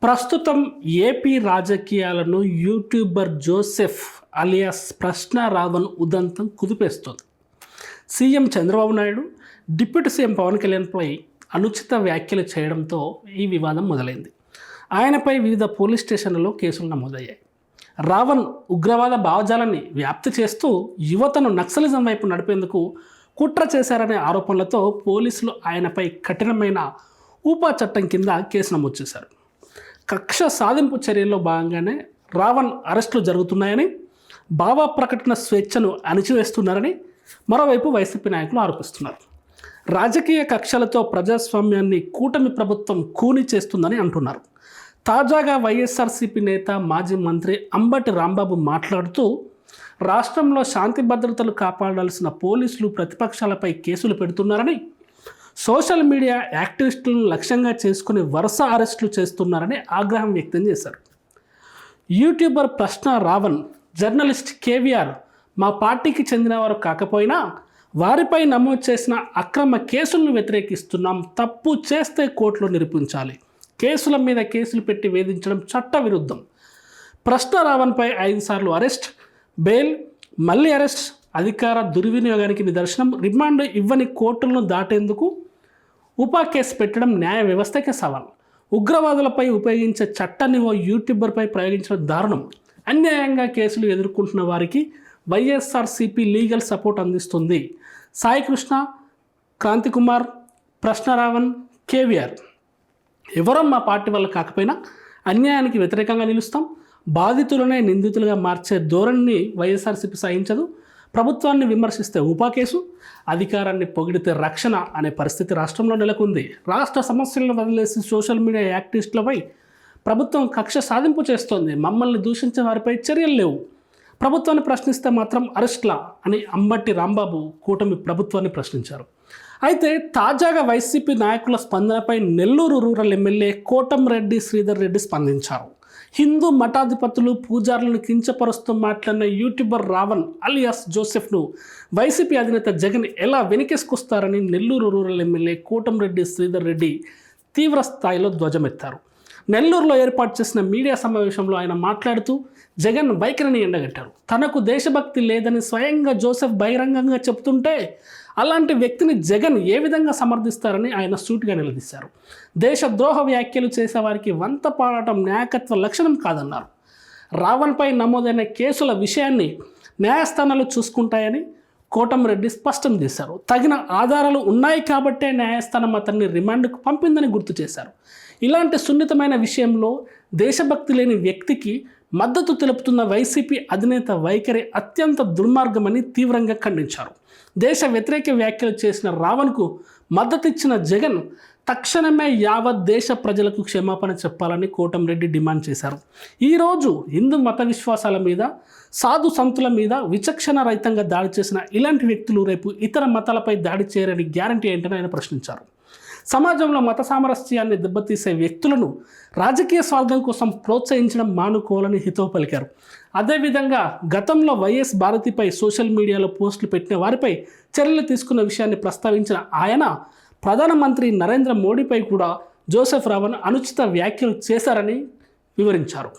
ప్రస్తుతం ఏపీ రాజకీయాలను YouTuber Joseph alias ప్రశ్న రావణ్ ఉదంతం కుదిపేస్తోంది. CM Chandrababu Naidu deputy CM Pawan కళ్యాణ్పై అనుచిత వ్యాఖ్యలు చేయడంతో ఈ వివాదం మొదలైంది. ఆయనపై వివిధ పోలీస్ స్టేషన్లలో కేసులు నమోదయ్యాయి. రావణ్ ఉగ్రవాద భావజాలాన్ని వ్యాప్తి చేస్తూ యువతను నక్సలిజం వైపు నడిపేందుకు కుట్ర చేశారనే ఆరోపణలతో పోలీసులు ఆయనపై కఠినమైన ఊపా చట్టం కింద కేసు నమోదు చేశారు. కక్ష సాధింపు చర్యల్లో భాగంగానే రావణ్ అరెస్టులు జరుగుతున్నాయని, భావ ప్రకటన స్వేచ్ఛను అణిచివేస్తున్నారని మరోవైపు వైసీపీ నాయకులు ఆరోపిస్తున్నారు. రాజకీయ కక్షలతో ప్రజాస్వామ్యాన్ని కూటమి ప్రభుత్వం కూని చేస్తుందని అంటున్నారు. తాజాగా వైఎస్ఆర్సీపీ నేత మాజీ మంత్రి అంబటి రాంబాబు మాట్లాడుతూ రాష్ట్రంలో శాంతి భద్రతలు కాపాడాల్సిన పోలీసులు ప్రతిపక్షాలపై కేసులు పెడుతున్నారని, సోషల్ మీడియా యాక్టివిస్టులను లక్ష్యంగా చేసుకుని వరుస అరెస్టులు చేస్తున్నారని ఆగ్రహం వ్యక్తం చేశారు. యూట్యూబర్ ప్రశ్న రావణ్, జర్నలిస్ట్ కేవీఆర్ మా పార్టీకి చెందినవారు కాకపోయినా వారిపై నమోదు చేసిన అక్రమ కేసులను వ్యతిరేకిస్తున్నాం. తప్పు చేస్తే కోర్టులో నిరూపించాలి. కేసుల మీద కేసులు పెట్టి వేధించడం చట్ట విరుద్ధం. ప్రశ్న రావణ్పై 5 సార్లు అరెస్ట్, బెయిల్, మళ్ళీ అరెస్ట్ అధికార దుర్వినియోగానికి నిదర్శనం. రిమాండ్ ఇవ్వని కోర్టులను దాటేందుకు ఉపా కేసు పెట్టడం న్యాయ వ్యవస్థకే సవాల్. ఉగ్రవాదులపై ఉపయోగించే చట్టాన్ని ఓ యూట్యూబర్పై ప్రయోగించడం దారుణం. అన్యాయంగా కేసులు ఎదుర్కొంటున్న వారికి వైఎస్ఆర్సీపీ లీగల్ సపోర్ట్ అందిస్తుంది. సాయికృష్ణ, క్రాంతికుమార్, ప్రశ్న రావణ్, కేవీఆర్ ఎవరో మా పార్టీ వల్ల కాకపోయినా అన్యాయానికి వ్యతిరేకంగా నిలుస్తాం. బాధితులనే నిందితులుగా మార్చే ధోరణిని వైఎస్ఆర్సీపీ సహించదు. ప్రభుత్వాన్ని విమర్శిస్తే ఉపా కేసు, అధికారాన్ని పొగిడితే రక్షణ అనే పరిస్థితి రాష్ట్రంలో నెలకొంది. రాష్ట్ర సమస్యలను వదిలేసి సోషల్ మీడియా యాక్టివిస్టులపై ప్రభుత్వం కక్ష సాధింపు చేస్తోంది. మమ్మల్ని దూషించే వారిపై చర్యలు లేవు, ప్రభుత్వాన్ని ప్రశ్నిస్తే మాత్రం అరెస్ట్లా అని అంబటి రాంబాబు కూటమి ప్రభుత్వాన్ని ప్రశ్నించారు. అయితే తాజాగా వైసీపీ నాయకుల స్పందనపై నెల్లూరు రూరల్ ఎమ్మెల్యే కోటంరెడ్డి శ్రీధర్ రెడ్డి స్పందించారు. హిందూ మఠాధిపతులు, పూజారులను కించపరుస్తూ మాట్లాడిన యూట్యూబర్ రావణ్ అలియాస్ జోసెఫ్ను వైసీపీ అధినేత జగన్ ఎలా వెనకేసుకొస్తారని నెల్లూరు రూరల్ ఎమ్మెల్యే కోటంరెడ్డి శ్రీధర్ రెడ్డి తీవ్ర స్థాయిలో ధ్వజమెత్తారు. నెల్లూరులో ఏర్పాటు చేసిన మీడియా సమావేశంలో ఆయన మాట్లాడుతూ జగన్ వైఖరిని ఎండగట్టారు. తనకు దేశభక్తి లేదని స్వయంగా జోసెఫ్ బహిరంగంగా చెబుతుంటే అలాంటి వ్యక్తిని జగన్ ఏ విధంగా సమర్థిస్తారని ఆయన సూటిగా నిలదీశారు. దేశద్రోహ వ్యాఖ్యలు చేసేవారికి వంత పాడటం న్యాయకత్వ లక్షణం కాదన్నారు. రావణ్పై నమోదైన కేసుల విషయాన్ని న్యాయస్థానాలు చూసుకుంటాయని కోటంరెడ్డి స్పష్టం చేశారు. తగిన ఆధారాలు ఉన్నాయి కాబట్టే న్యాయస్థానం అతన్ని రిమాండ్కు పంపిందని గుర్తు చేశారు. ఇలాంటి సున్నితమైన విషయంలో దేశభక్తి లేని వ్యక్తికి మద్దతు తెలుపుతున్న వైసీపీ అధినేత వైఖరి అత్యంత దుర్మార్గమని తీవ్రంగా ఖండించారు. దేశ వ్యతిరేక వ్యాఖ్యలు చేసిన రావణ్కు మద్దతిచ్చిన జగన్ తక్షణమే యావత్ దేశ ప్రజలకు క్షమాపణ చెప్పాలని కోటంరెడ్డి డిమాండ్ చేశారు. ఈరోజు హిందూ మత విశ్వాసాల మీద, సాధు సంతుల మీద విచక్షణ రహితంగా దాడి చేసిన ఇలాంటి వ్యక్తులు రేపు ఇతర మతాలపై దాడి చేయరని గ్యారంటీ ఏంటని ఆయన ప్రశ్నించారు. సమాజంలో మత సామరస్యాన్ని దెబ్బతీసే వ్యక్తులను రాజకీయ స్వార్థం కోసం ప్రోత్సహించడం మానుకోవాలని హితవు పలికారు. అదేవిధంగా గతంలో వైఎస్ భారతిపై సోషల్ మీడియాలో పోస్టులు పెట్టిన వారిపై చర్యలు తీసుకున్న విషయాన్ని ప్రస్తావించిన ఆయన ప్రధానమంత్రి నరేంద్ర మోడీపై కూడా జోసెఫ్ రావణ్ అనుచిత వ్యాఖ్యలు చేశారని వివరించారు.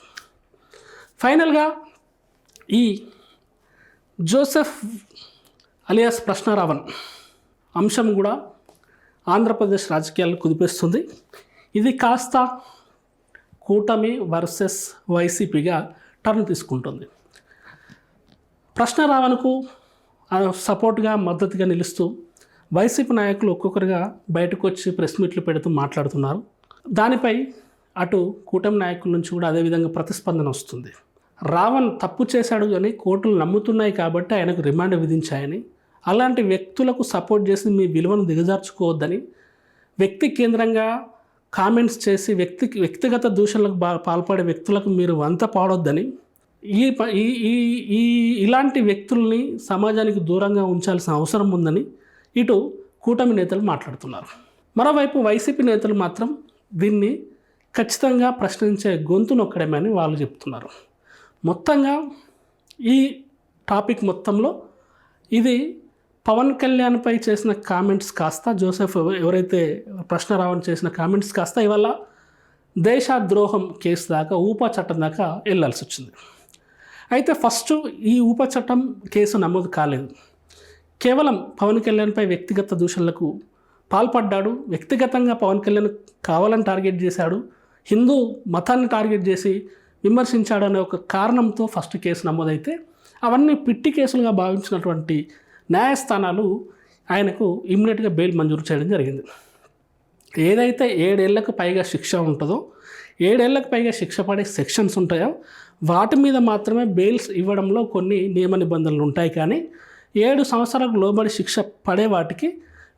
ఫైనల్గా ఈ జోసెఫ్ అలియాస్ ప్రశ్న రావణ్ అంశం కూడా ఆంధ్రప్రదేశ్ రాజకీయాలను కుదిపేస్తుంది. ఇది కాస్త కూటమి వర్సెస్ వైసీపీగా టర్న్ తీసుకుంటుంది. ప్రశ్న రావణ్కు సపోర్ట్గా, మద్దతుగా నిలుస్తూ వైసీపీ నాయకులు ఒక్కొక్కరుగా బయటకు వచ్చి ప్రెస్ మీట్లు పెడుతూ మాట్లాడుతున్నారు. దానిపై అటు కూటమి నాయకుల నుంచి కూడా అదేవిధంగా ప్రతిస్పందన వస్తుంది. రావణ్ తప్పు చేశాడు అని కోర్టులు నమ్ముతున్నాయి కాబట్టి ఆయనకు రిమాండ్ విధించాయని, అలాంటి వ్యక్తులకు సపోర్ట్ చేసి మీ విలువను దిగజార్చుకోవద్దని, వ్యక్తి కేంద్రంగా కామెంట్స్ చేసి వ్యక్తిగత దూషణలకు పాల్పడే వ్యక్తులకు మీరు వంత పాడొద్దని, ఇలాంటి వ్యక్తుల్ని సమాజానికి దూరంగా ఉంచాల్సిన అవసరం ఉందని ఇటు కూటమి నేతలు మాట్లాడుతున్నారు. మరోవైపు వైసీపీ నేతలు మాత్రం దీన్ని ఖచ్చితంగా ప్రశ్నించే గొంతు నొక్కడమని వాళ్ళు చెప్తున్నారు. మొత్తంగా ఈ టాపిక్ మొత్తంలో ఇది పవన్ కళ్యాణ్పై చేసిన కామెంట్స్ కాస్త, జోసెఫ్ ఎవరైతే ప్రశ్న రావణ్ చేసిన కామెంట్స్ కాస్త ఇవాళ దేశద్రోహం కేసు దాకా ఊపా చట్టం దాకా వెళ్ళాల్సి వచ్చింది. అయితే ఫస్ట్ ఈ ఊపా చట్టం కేసు నమోదు కాలేదు. కేవలం పవన్ కళ్యాణ్పై వ్యక్తిగత దూషణలకు పాల్పడ్డాడు, వ్యక్తిగతంగా పవన్ కళ్యాణ్ కావాలని టార్గెట్ చేశాడు, హిందూ మతాన్ని టార్గెట్ చేసి విమర్శించాడు అనే ఒక కారణంతో ఫస్ట్ కేసు నమోదైతే అవన్నీ పిట్టి కేసులుగా భావించినటువంటి న్యాయస్థానాలు ఆయనకు ఇమ్మీడియట్గా బెయిల్ మంజూరు చేయడం జరిగింది. ఏదైతే 7 ఏళ్లకు పైగా శిక్ష ఉంటుందో, 7 ఏళ్లకు పైగా శిక్ష పడే సెక్షన్స్ ఉంటాయో వాటి మీద మాత్రమే బెయిల్స్ ఇవ్వడంలో కొన్ని నియమ నిబంధనలు ఉంటాయి. కానీ 7 సంవత్సరాలకు లోబడి శిక్ష పడే వాటికి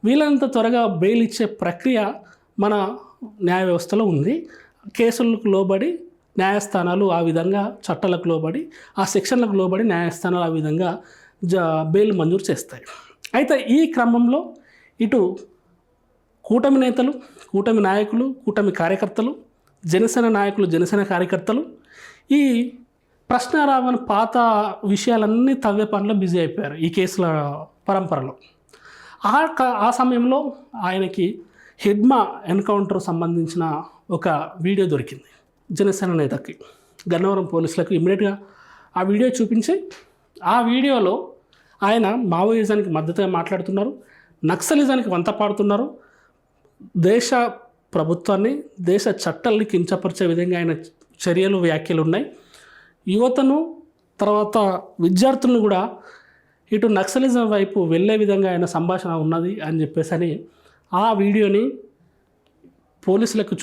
వీలైనంత త్వరగా బెయిల్ ఇచ్చే ప్రక్రియ మన న్యాయ వ్యవస్థలో ఉంది. కేసులకు లోబడి న్యాయస్థానాలు ఆ విధంగా, చట్టాలకు లోబడి ఆ సెక్షన్లకు లోబడి న్యాయస్థానాలు ఆ విధంగా బెయిల్ మంజూరు చేస్తాయి. అయితే ఈ క్రమంలో ఇటు కూటమి నేతలు, కూటమి నాయకులు, కూటమి కార్యకర్తలు, జనసేన నాయకులు, జనసేన కార్యకర్తలు ఈ ప్రశ్న రావని పాత విషయాలన్నీ తవ్వే పనిలో బిజీ అయిపోయారు ఈ కేసుల పరంపరలో. ఆ సమయంలో ఆయనకి హిడ్మా ఎన్కౌంటర్ సంబంధించిన ఒక వీడియో దొరికింది జనసేన నేతకి. గన్నవరం పోలీసులకు ఇమ్మీడియట్గా ఆ వీడియో చూపించి ఆ వీడియోలో ఆయన మావోయిజానికి మద్దతుగా మాట్లాడుతున్నారు, నక్సలిజానికి వంత పాడుతున్నారు, దేశ ప్రభుత్వాన్ని, దేశ చట్టాలని కించపరిచే విధంగా ఆయన చర్యలు, వ్యాఖ్యలు ఉన్నాయి. యువతను, తర్వాత విద్యార్థులను కూడా ఇటు నక్సలిజం వైపు వెళ్ళే విధంగా ఆయన సంభాషణ ఉన్నది అని చెప్పేసి ఆ వీడియోని పోలీసులకు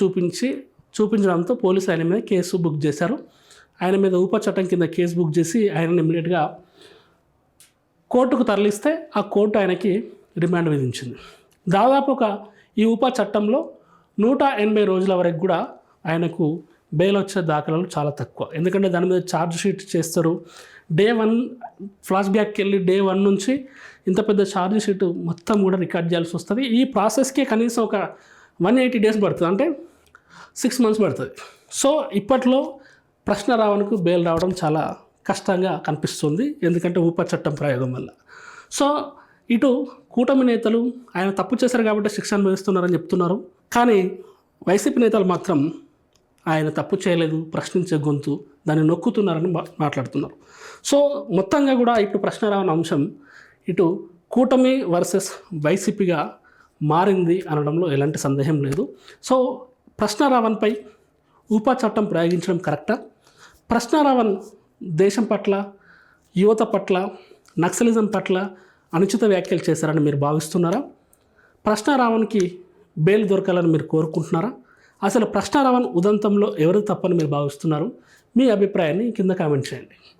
చూపించడంతో పోలీసులు ఆయన మీద కేసు బుక్ చేశారు. ఆయన మీద ఊపా చట్టం కింద కేసు బుక్ చేసి ఆయనని ఇమ్మీడియట్గా కోర్టుకు తరలిస్తే ఆ కోర్టు ఆయనకి రిమాండ్ విధించింది. దాదాపు ఈ ఊపా చట్టంలో 180 రోజుల వరకు కూడా ఆయనకు బెయిల్ వచ్చే దాఖలాలు చాలా తక్కువ. ఎందుకంటే దాని మీద ఛార్జ్ షీట్ చేస్తారు. డే 1 ఫ్లాష్ బ్యాక్కి వెళ్ళి డే 1 నుంచి ఇంత పెద్ద ఛార్జ్ షీట్ మొత్తం కూడా రికార్డ్ చేయాల్సి వస్తుంది. ఈ ప్రాసెస్కే కనీసం ఒక 180 డేస్ పడుతుంది, అంటే 6 months పడుతుంది. సో ఇప్పట్లో ప్రశ్న రావణకు బెయిల్ రావడం చాలా కష్టంగా కనిపిస్తుంది, ఎందుకంటే ఊపా చట్టం ప్రయోగం వల్ల. సో ఇటు కూటమి నేతలు ఆయన తప్పు చేశారు కాబట్టి శిక్ష అనుభవిస్తున్నారని చెప్తున్నారు, కానీ వైసీపీ నేతలు మాత్రం ఆయన తప్పు చేయలేదు, ప్రశ్నించే గొంతు, దాన్ని నొక్కుతున్నారని మాట్లాడుతున్నారు. సో మొత్తంగా కూడా ఇటు ప్రశ్న రావణ అంశం ఇటు కూటమి వర్సెస్ వైసీపీగా మారింది అనడంలో ఎలాంటి సందేహం లేదు. సో ప్రశ్న రావణ్పై ఊపా చట్టం ప్రయోగించడం కరెక్టా? ప్రశ్న రావణ్ దేశం పట్ల, యువత పట్ల, నక్సలిజం పట్ల అనుచిత వ్యాఖ్యలు చేశారని మీరు భావిస్తున్నారా? ప్రశ్న రావణ్కి బెయిల్ దొరకాలని మీరు కోరుకుంటున్నారా? అసలు ప్రశ్న రావణ్ ఉదంతంలో ఎవరు తప్పని మీరు భావిస్తున్నారు? మీ అభిప్రాయాన్ని కింద కామెంట్ చేయండి.